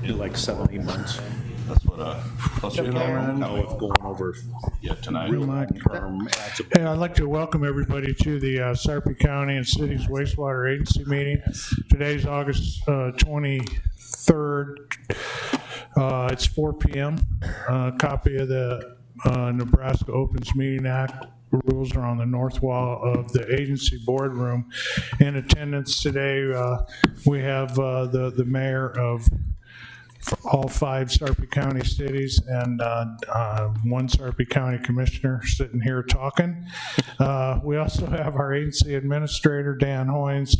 in like 7-8 months. That's what plus Going over tonight. real long-term. Hey, I'd like to welcome everybody to the Sarpy County and Cities Wastewater Agency meeting. Today's August 23rd. It's 4 p.m. Copy of the Nebraska Opens Meeting Act rules are on the north wall of the agency boardroom. In attendance today, we have the mayor of all 5 Sarpy County cities and one Sarpy County commissioner sitting here talking. We also have our agency administrator, Dan Hoynes,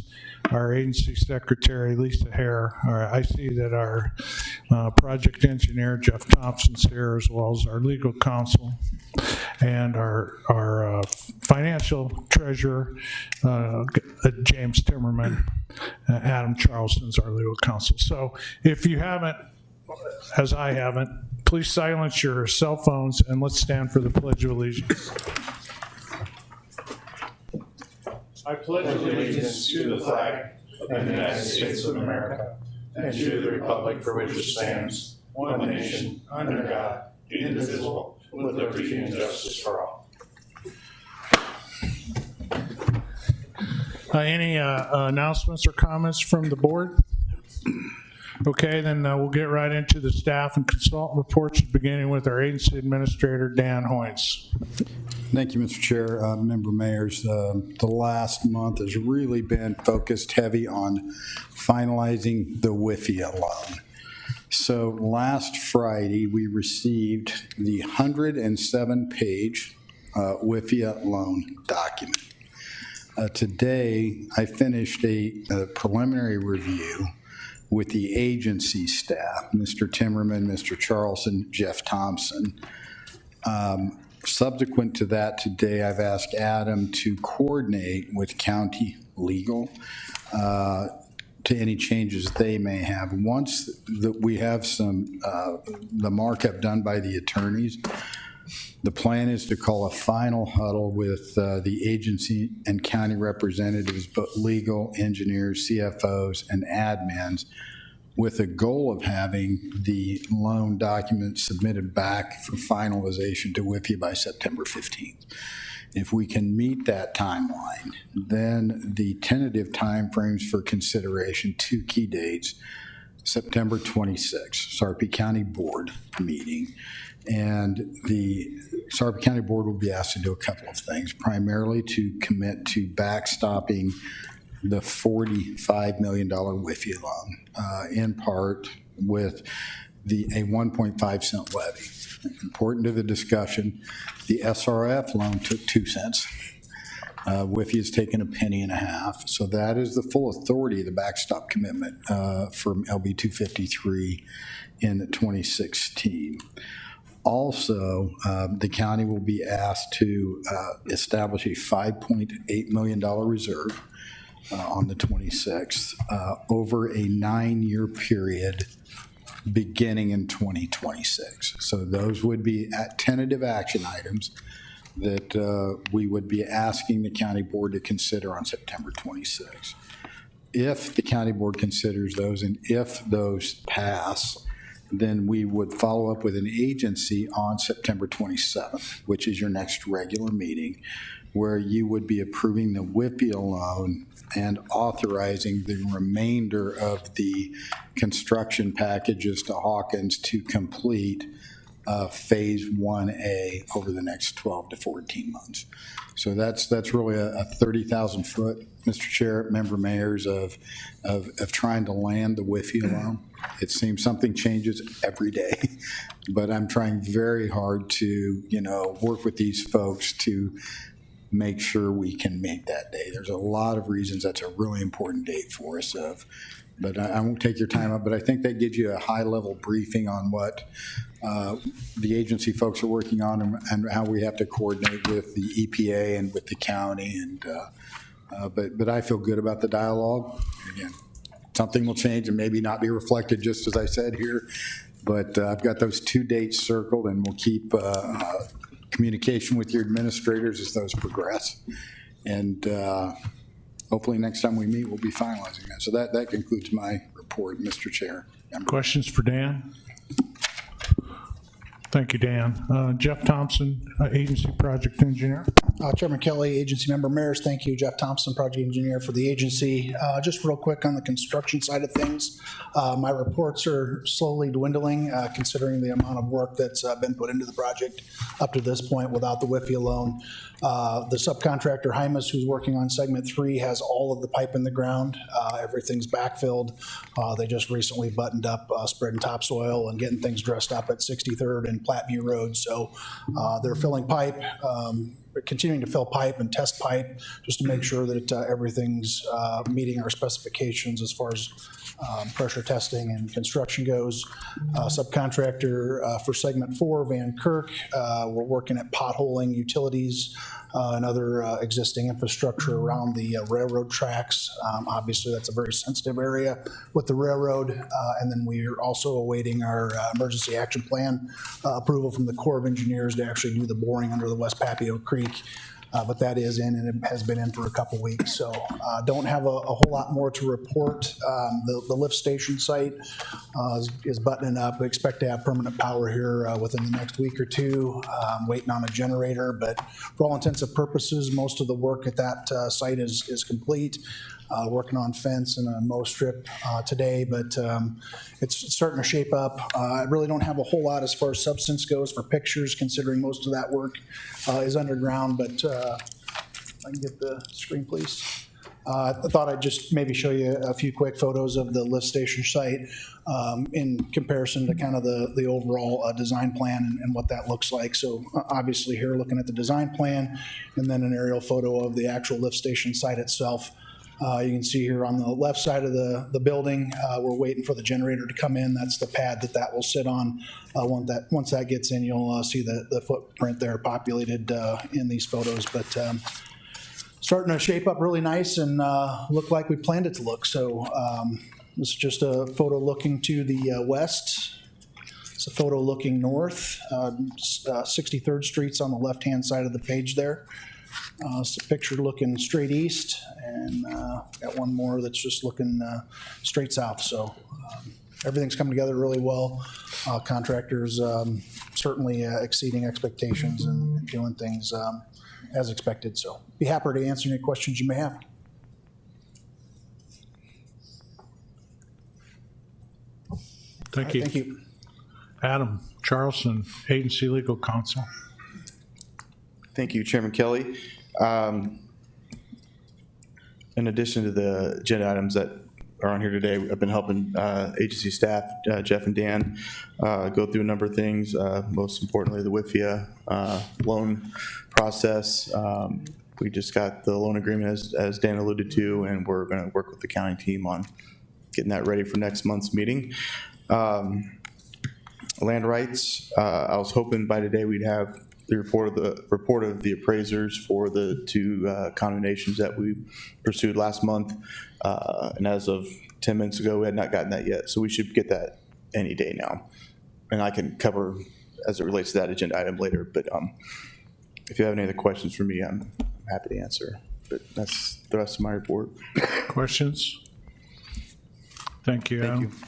our agency secretary, Lisa Hare. I see that our project engineer, Jeff Thompson's here, as well as our legal counsel and our financial treasurer, James Timmerman. Adam Charleston's our legal counsel. So if you haven't, as I haven't, please silence your cell phones and let's stand for the Pledge of Allegiance. I pledge allegiance to the flag of the United States of America and to the republic for which it stands, one nation, under God, indivisible, with liberty and justice for all. Any announcements or comments from the board? Okay, then we'll get right into the staff and consultant reports, beginning with our agency administrator, Dan Hoynes. Thank you, Mr. Chair. Member mayors, the last month has really been focused heavy on finalizing the WIFIA loan. So last Friday, we received the 107-page WIFIA loan document. Today, I finished a preliminary review with the agency staff, Mr. Timmerman, Mr. Charleston, Jeff Thompson. Subsequent to that today, I've asked Adam to coordinate with county legal to any changes they may have. Once we have the markup done by the attorneys, the plan is to call a final huddle with the agency and county representatives, both legal, engineers, CFOs, and admins, with a goal of having the loan document submitted back for finalization to WIFIA by September 15th. If we can meet that timeline, then the tentative timeframes for consideration, 2 key dates, September 26th, Sarpy County Board meeting. And the Sarpy County Board will be asked to do a couple of things, primarily to commit to backstopping the $45 million WIFIA loan, in part with a 1.5 cent levy. Important to the discussion, the SRF loan took 2 cents. WIFIA has taken $0.015. So that is the full authority of the backstop commitment from LB 253 in 2016. Also, the county will be asked to establish a $5.8 million reserve on the 26th over a 9-year period beginning in 2026. So those would be tentative action items that we would be asking the county board to consider on September 26th. If the county board considers those and if those pass, then we would follow up with an agency on September 27th, which is your next regular meeting, where you would be approving the WIFIA loan and authorizing the remainder of the construction packages to Hawkins to complete phase 1A over the next 12 to 14 months. So that's really a 30,000 foot, Mr. Chair, member mayors, of trying to land the WIFIA loan. It seems something changes every day, but I'm trying very hard to, work with these folks to make sure we can make that day. There's a lot of reasons that's a really important date for us, but I won't take your time up, but I think that gives you a high-level briefing on what the agency folks are working on and how we have to coordinate with the EPA and with the county. But I feel good about the dialogue. Again, something will change and maybe not be reflected just as I said here, but I've got those 2 dates circled, and we'll keep communication with your administrators as those progress. And hopefully next time we meet, we'll be finalizing that. So that concludes my report, Mr. Chair. Questions for Dan? Thank you, Dan. Jeff Thompson, Agency Project Engineer. Chairman Kelly, agency member mayors, thank you. Jeff Thompson, project engineer for the agency. Just real quick on the construction side of things, my reports are slowly dwindling considering the amount of work that's been put into the project up to this point without the WIFI alone. The subcontractor, Hymas, who's working on segment 3, has all of the pipe in the ground. Everything's backfilled. They just recently buttoned up spreading topsoil and getting things dressed up at 63rd and Platteview Road. So they're filling pipe, continuing to fill pipe and test pipe just to make sure that everything's meeting our specifications as far as pressure testing and construction goes. Subcontractor for segment 4, Van Kirk, we're working at potholing utilities and other existing infrastructure around the railroad tracks. Obviously, that's a very sensitive area with the railroad. And then we are also awaiting our emergency action plan approval from the Corps of Engineers to actually do the boring under the West Papio Creek. But that is in, and it has been in for a couple weeks. So don't have a whole lot more to report. The lift station site is buttoning up. We expect to have permanent power here within the next week or two. Waiting on a generator, but for all intents and purposes, most of the work at that site is complete. Working on fence and a mow strip today, but it's starting to shape up. I really don't have a whole lot as far as substance goes for pictures, considering most of that work is underground, but if I can get the screen, please. I thought I'd just maybe show you a few quick photos of the lift station site in comparison to kind of the overall design plan and what that looks like. So obviously here looking at the design plan and then an aerial photo of the actual lift station site itself. You can see here on the left side of the building, we're waiting for the generator to come in. That's the pad that will sit on. Once that gets in, you'll see the footprint there populated in these photos. But starting to shape up really nice and look like we planned it to look. So this is just a photo looking to the west. It's a photo looking north. 63rd Street's on the left-hand side of the page there. It's a picture looking straight east, and got one more that's just looking straight south. So everything's coming together really well. Contractors certainly exceeding expectations and doing things as expected. So be happy to answer any questions you may have. Thank you. Thank you. Adam Charlson, Agency Legal Counsel. Thank you, Chairman Kelly. In addition to the agenda items that are on here today, I've been helping agency staff, Jeff and Dan, go through a number of things, most importantly the WIFIA loan process. We just got the loan agreement, as Dan alluded to, and we're going to work with the county team on getting that ready for next month's meeting. Land rights, I was hoping by today we'd have the report of the appraisers for the two condemnations that we pursued last month, and as of 10 minutes ago, we had not gotten that yet, so we should get that any day now. And I can cover as it relates to that agenda item later, but if you have any other questions for me, I'm happy to answer. But that's the rest of my report. Questions? Thank you, Adam. Thank you.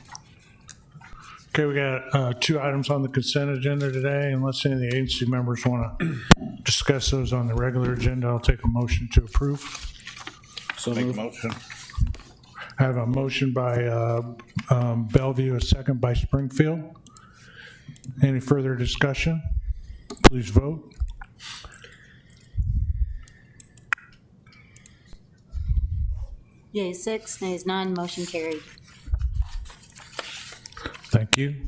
Okay, we got 2 items on the consent agenda today. Unless any of the agency members want to discuss those on the regular agenda, I'll take a motion to approve. So Make a moved. motion. I have a motion by Bellevue, a second by Springfield. Any further discussion? Please vote. Yeas 6, nays none, motion carried. Thank you.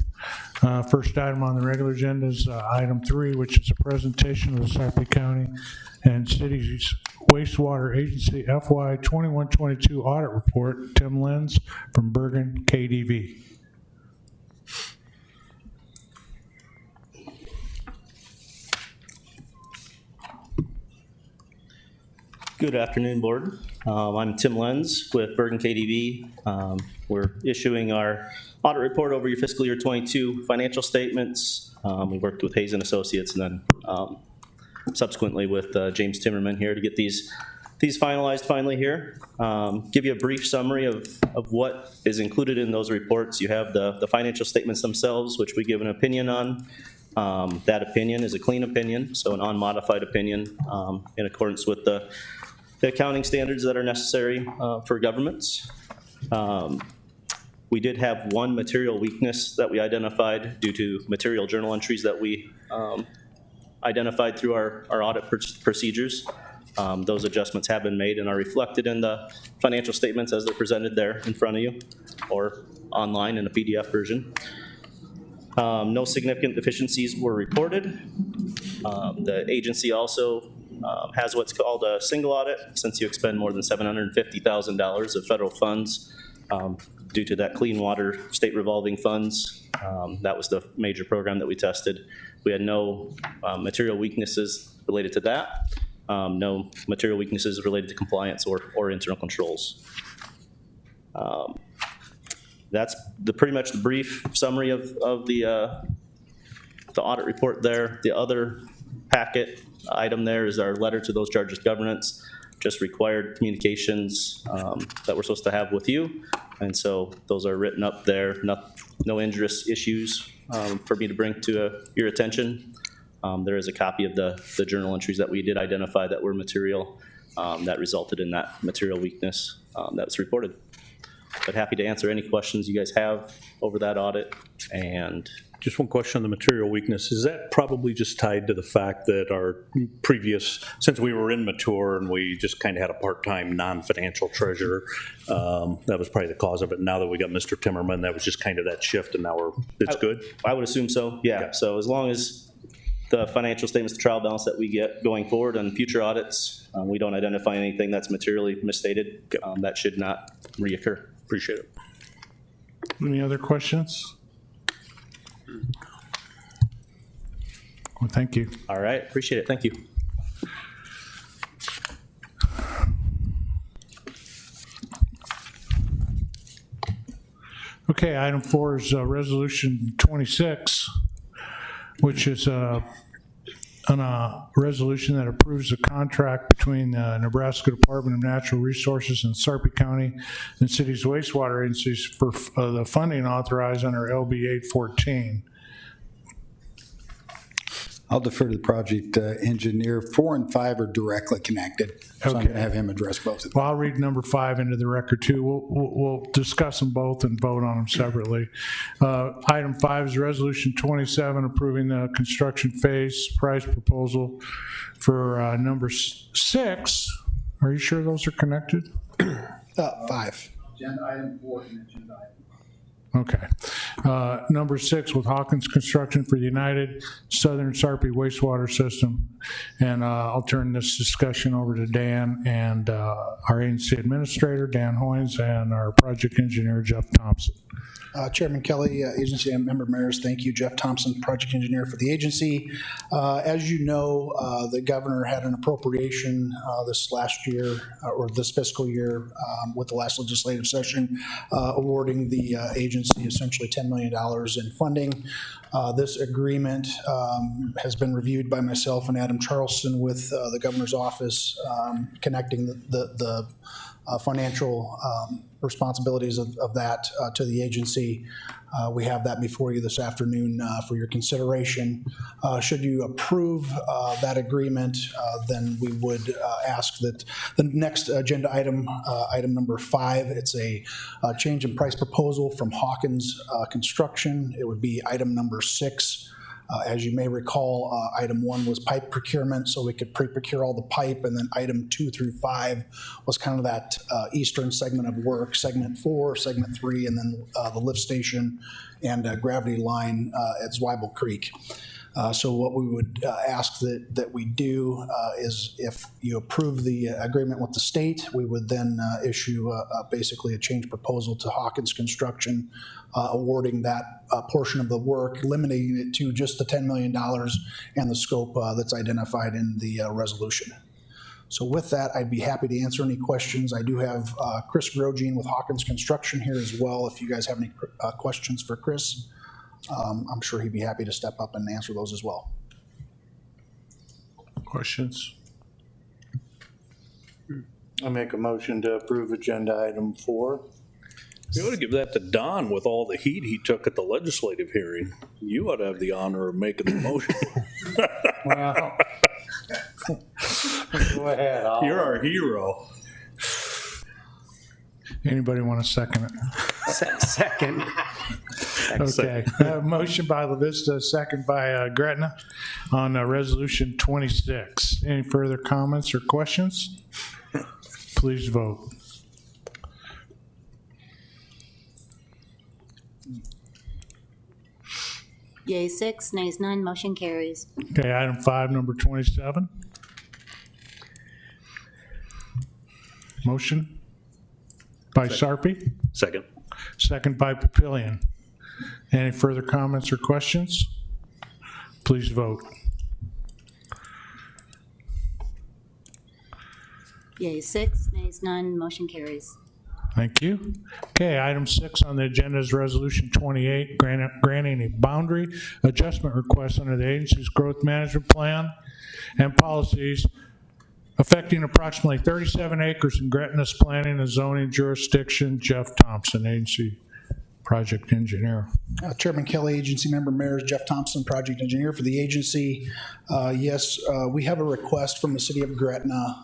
First item on the regular agenda is item 3, which is a presentation of the Sarpy County and City's Wastewater Agency FY 21-22 audit report. Tim Lenz from Bergen KDV. Good afternoon, Board. I'm Tim Lenz with Bergen KDV. We're issuing our audit report over your fiscal year 22 financial statements. We worked with Hayes & Associates and then subsequently with James Timmerman here to get these these finalized finally here. Give you a brief summary of what is included in those reports. You have the financial statements themselves, which we give an opinion on. That opinion is a clean opinion, so an unmodified opinion in accordance with the accounting standards that are necessary for governments. We did have one material weakness that we identified due to material journal entries that we identified through our audit procedures. Those adjustments have been made and are reflected in the financial statements as they're presented there in front of you or online in a PDF version. No significant deficiencies were reported. The agency also has what's called a single audit, since you expend more than $750,000 of federal funds due to that clean water state revolving funds. That was the major program that we tested. We had no material weaknesses related to that. No material weaknesses related to compliance or internal controls. That's pretty much the brief summary of the audit report there. The other packet item there is our letter to those charged with governance, just required communications that we're supposed to have with you. And so those are written up there. No injurious issues for me to bring to your attention. There is a copy of the journal entries that we did identify that were material that resulted in that material weakness that was reported. But happy to answer any questions you guys have over that audit. And Just one question on the material weakness. Is that probably just tied to the fact that our previous, since we were immature and we just kind of had a part-time non-financial treasurer, that was probably the cause of it. Now that we got Mr. Timmerman, that was just kind of that shift, and now it's good? I would assume so, yeah. Okay. So as long as the financial statements, the trial balance that we get going forward on future audits, we don't identify anything that's materially misstated, that should not reoccur. Appreciate it. Any other questions? Well, thank you. All right, appreciate it, thank you. Okay, item 4 is Resolution 26, which is a resolution that approves a contract between the Nebraska Department of Natural Resources and Sarpy County and city's wastewater agencies for the funding authorized under LB 814. I'll defer to the project engineer. 4 and 5 are directly connected, so I'm Okay. going to have him address both of them. Well, I'll read number 5 into the record too. We'll discuss them both and vote on them separately. Item 5 is Resolution 27, approving the construction phase price proposal for number 6. Are you sure those are connected? 5. Agenda item 4 and agenda item. Okay. Number 6 with Hawkins Construction for the United Southern Sarpy Wastewater System. And I'll turn this discussion over to Dan and our agency administrator, Dan Hoynes, and our project engineer, Jeff Thompson. Chairman Kelly, agency member mayors, thank you. Jeff Thompson, project engineer for the agency. As you know, the governor had an appropriation this last year, or this fiscal year, with the last legislative session, awarding the agency essentially $10 million in funding. This agreement has been reviewed by myself and Adam Charleston with the governor's office, connecting the financial responsibilities of that to the agency. We have that before you this afternoon for your consideration. Should you approve that agreement, then we would ask that the next agenda item, item number 5, it's a change in price proposal from Hawkins Construction. It would be item number 6. As you may recall, item 1 was pipe procurement, so we could pre-procure all the pipe, and then item 2 through 5 was kind of that eastern segment of work, segment 4, segment 3, and then the lift station and gravity line at Zweibel Creek. So what we would ask that we do is, if you approve the agreement with the state, we would then issue basically a change proposal to Hawkins Construction, awarding that portion of the work, limiting it to just the $10 million and the scope that's identified in the resolution. So with that, I'd be happy to answer any questions. I do have Chris Grogine with Hawkins Construction here as well. If you guys have any questions for Chris, I'm sure he'd be happy to step up and answer those as well. Questions? I make a motion to approve agenda item 4. You ought to give that to Don with all the heat he took at the legislative hearing. You ought to have the honor of making the motion. Well, go ahead. You're our hero. Anybody want to second it? Second. Okay. Motion by LaVista, second by Gretna on Resolution 26. Any further comments or questions? Please vote. Yea, 6, nays none, motion carries. Okay, item 5, number 27. Motion by Sarpy, Second. second by Papillion. Any further comments or questions? Please vote. Yea, 6, nays none, motion carries. Thank you. Okay, item 6 on the agenda is Resolution 28, granting a boundary adjustment request under the agency's growth management plan and policies affecting approximately 37 acres in Gretna's planning and zoning jurisdiction. Jeff Thompson, agency project engineer. Chairman Kelly, agency member mayors, Jeff Thompson, project engineer for the agency. Yes, we have a request from the city of Gretna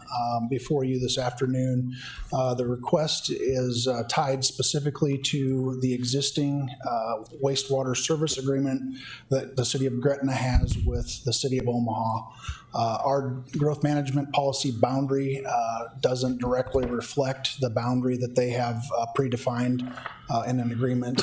before you this afternoon. The request is tied specifically to the existing wastewater service agreement that the city of Gretna has with the city of Omaha. Our growth management policy boundary doesn't directly reflect the boundary that they have predefined in an agreement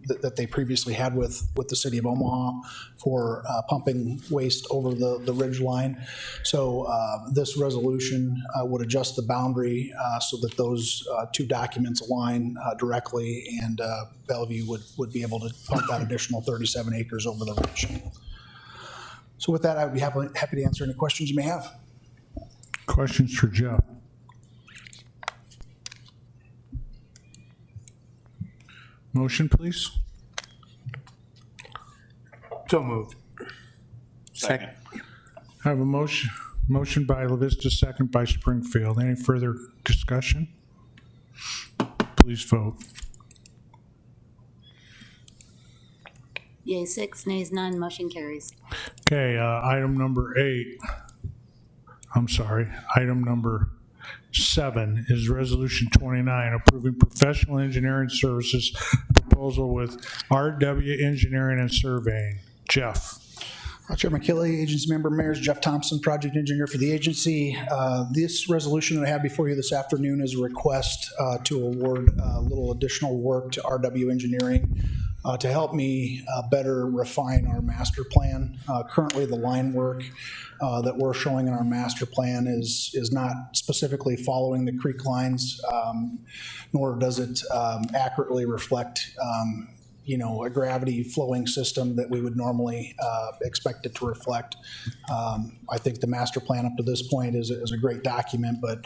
that they previously had with the city of Omaha for pumping waste over the ridge line. So this resolution would adjust the boundary so that those two documents align directly, and Bellevue would be able to pump that additional 37 acres over the ridge. So with that, I would be happy to answer any questions you may have. Questions for Jeff? Motion, please. So moved. Second. I have a motion by LaVista, second by Springfield. Any further discussion? Please vote. Yea, 6, nays none, motion carries. Okay, item number 7 is Resolution 29, approving professional engineering services proposal with RW Engineering and Surveying. Jeff. Chairman Kelly, agency member mayors, Jeff Thompson, project engineer for the agency. This resolution that I have before you this afternoon is a request to award a little additional work to RW Engineering to help me better refine our master plan. Currently, the line work that we're showing in our master plan is not specifically following the creek lines, nor does it accurately reflect a gravity flowing system that we would normally expect it to reflect. I think the master plan up to this point is a great document, but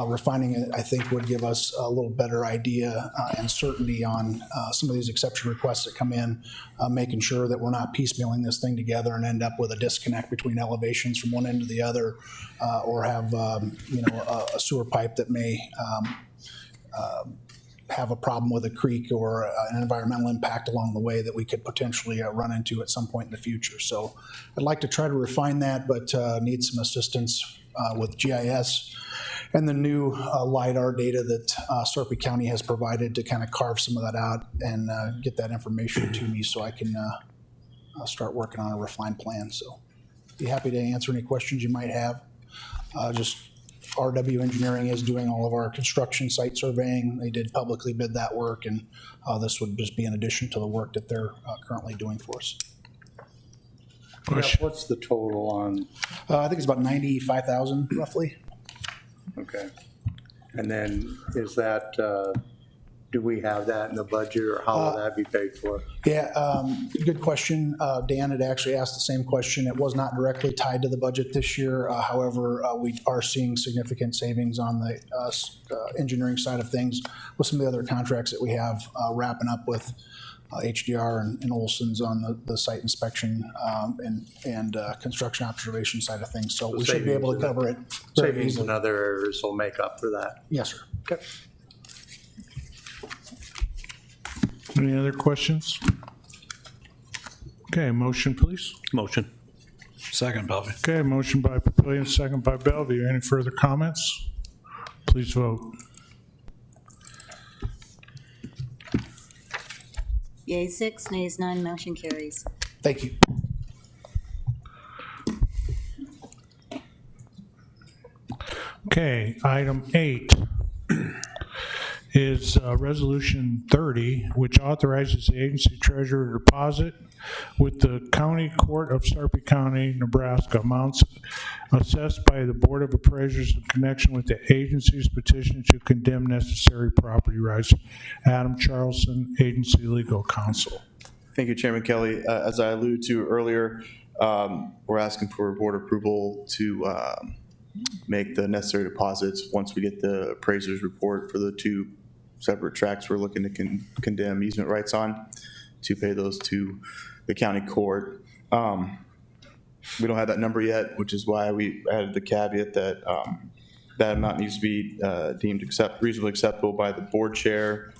refining it, I think, would give us a little better idea and certainty on some of these exception requests that come in, making sure that we're not piecemealing this thing together and end up with a disconnect between elevations from one end to the other, or have a sewer pipe that may have a problem with a creek or an environmental impact along the way that we could potentially run into at some point in the future. So I'd like to try to refine that, but need some assistance with GIS and the new LiDAR data that Sarpy County has provided to kind of carve some of that out and get that information to me so I can start working on a refined plan. So be happy to answer any questions you might have. Just RW Engineering is doing all of our construction site surveying. They did publicly bid that work, and this would just be in addition to the work that they're currently doing for us. What's the total on? I think it's about 95,000 roughly. Okay. And then is that do we have that in the budget, or how will that be paid for? Yeah, good question. Dan had actually asked the same question. It was not directly tied to the budget this year. However, we are seeing significant savings on the engineering side of things with some of the other contracts that we have wrapping up with HDR and Olson's on the site inspection and construction observation side of things. So we should be able to cover it very Savings easily. in other areas will make up for that. Yes, sir. Okay. Any other questions? Okay, motion, please. Motion. Second, Bellevue. Okay, motion by Papillion, second by Bellevue. Any further comments? Please vote. Yea, 6, nays none, motion carries. Thank you. Okay, item 8 is Resolution 30, which authorizes the agency treasurer to deposit with the County Court of Sarpy County, Nebraska, amounts assessed by the Board of Appraisers in connection with the agency's petition to condemn necessary property rights. Adam Charlson, Agency Legal Counsel. Thank you, Chairman Kelly. As I alluded to earlier, we're asking for board approval to make the necessary deposits once we get the appraiser's report for the 2 separate tracts we're looking to condemn easement rights on, to pay those to the county court. We don't have that number yet, which is why we added the caveat that that amount needs to be deemed reasonably acceptable by the board chair,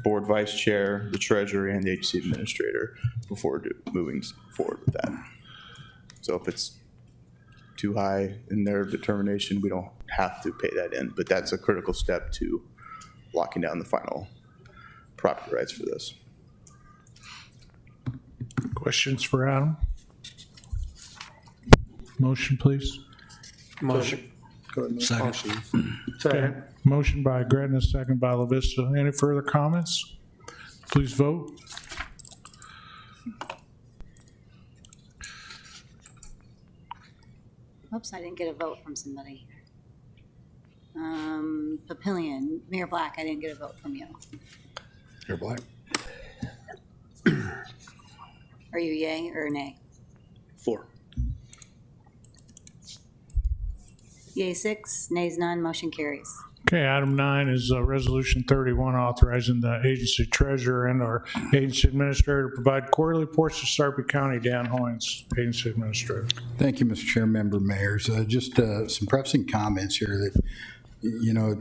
board vice chair, the treasurer, and the agency administrator before moving forward with that. So if it's too high in their determination, we don't have to pay that in, but that's a critical step to locking down the final property rights for this. Questions for Adam? Motion, please. Motion. Second. Okay, Second. motion by Gretna, second by LaVista. Any further comments? Please vote. Oops, I didn't get a vote from somebody. Papillion, Mayor Black, I didn't get a vote from you. You're black. Are you yea or nay? 4. Yea, 6, nays none, motion carries. Okay, item 9 is Resolution 31, authorizing the agency treasurer and our agency administrator to provide quarterly reports to Sarpy County. Dan Hoynes, agency administrator. Thank you, Mr. Chair, member mayors. Just some prefacing comments here that, you know,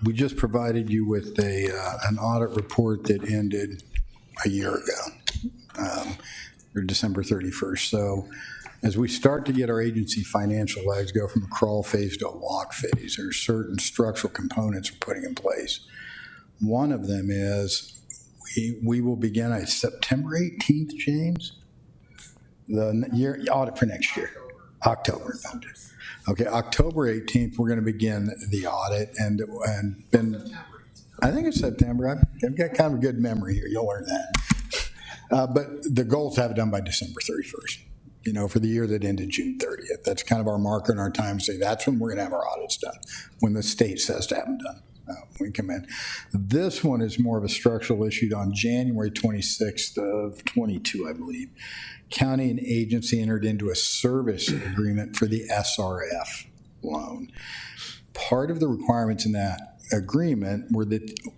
we just provided you with an audit report that ended a year ago, or December 31st. So as we start to get our agency financial legs go from a crawl phase to a walk phase, there are certain structural components we're putting in place. One of them is we will begin a September 18th, James, the year audit for next year, October. Okay, October 18th, we're going to begin the audit, and then I think it's September. I've got kind of a good memory here. You'll learn that. But the goal is to have it done by December 31st. You know, for the year that ended June 30th. That's kind of our marker in our time to say that's when we're going to have our audits done, when the state says to have them done. We come in. This one is more of a structural issue. On January 26th of 22, I believe, county and agency entered into a service agreement for the SRF loan. Part of the requirements in that agreement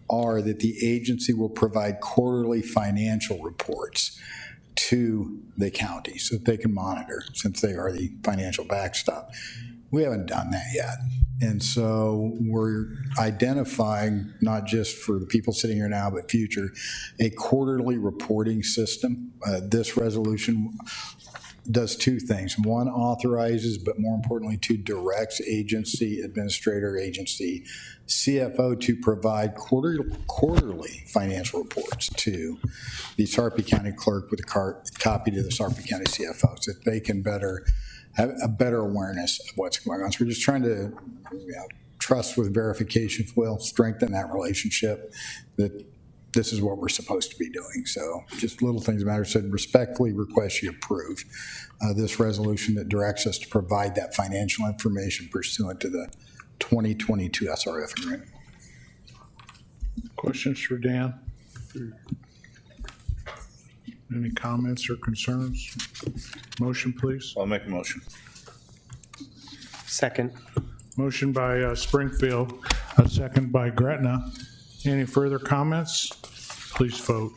are that the agency will provide quarterly financial reports to the county so that they can monitor, since they are the financial backstop. We haven't done that yet. And so we're identifying, not just for the people sitting here now, but future, a quarterly reporting system. This resolution does 2 things. 1, authorizes, but more importantly, 2, directs agency administrator, agency CFO to provide quarterly financial reports to the Sarpy County clerk with a copy to the Sarpy County CFO so that they can have a better awareness of what's going on. So we're just trying to, trust with verification, if you will, strengthen that relationship, that this is what we're supposed to be doing. So just little things matter. So respectfully request you approve this resolution that directs us to provide that financial information pursuant to the 2022 SRF agreement. Questions for Dan? Any comments or concerns? Motion, please. I'll make a motion. Second. Motion by Springfield, a second by Gretna. Any further comments? Please vote.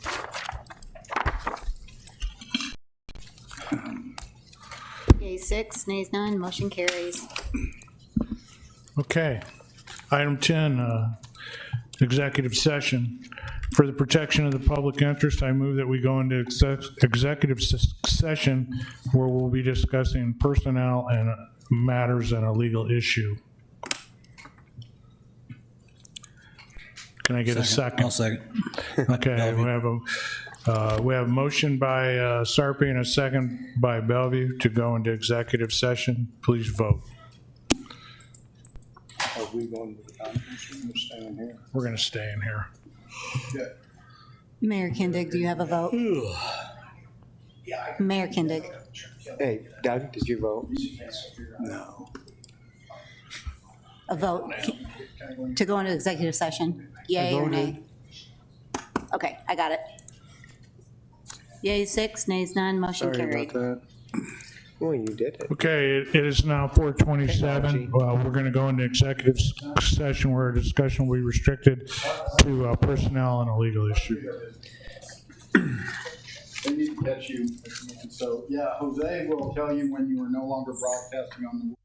Yay, 6, nays none, motion carries. Okay. Item 10, executive session. For the protection of the public interest, I move that we go into executive session where we'll be discussing personnel and matters and a legal issue. Can I get a second? I'll second. Okay, we have a motion by Sarpy and a second by Bellevue to go into executive session. Please vote. Are we going to the conference room or staying here? We're going to stay in here. Mayor Kindig, do you have a vote? Mayor Kindig. Hey, Doug, did you vote? No. A vote to go into executive session, yay or nay? Okay, I got it. Yay, 6, nays none, motion Sorry carried. about that. Well, you did it. Okay, it is now 4:27. We're going to go into executive session where a discussion will be restricted to personnel and a legal issue. They need to catch you. So, yeah, Jose will tell you when you are no longer broadcasting on the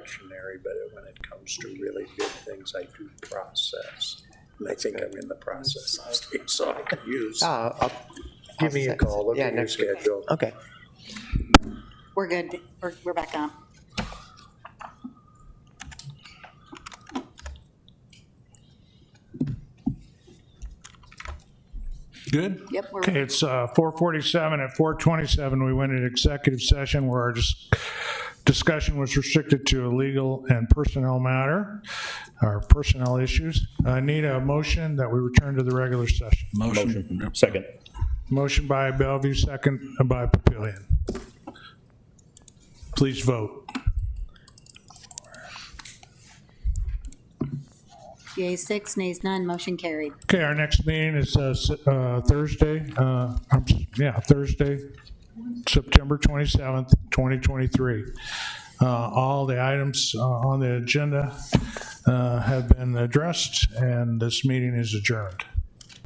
discretionary, but when it comes to really big things, I do process. And I think I'm in the process stage, so I can use, give me a call, look at your next week. schedule. Okay. We're good. We're back on. Good? Yep, we're Okay, it's 4:47. At 4:27, we went into executive session where our discussion was restricted to a legal and personnel matter, or personnel issues. I need a motion that we return to the regular session. Motion. Yep. Second. Motion by Bellevue, second by Papillion. Please vote. Yeas 6, nays none, motion carried. Okay, our next meeting is Thursday, Thursday, September 27th, 2023. All the items on the agenda have been addressed, and this meeting is adjourned.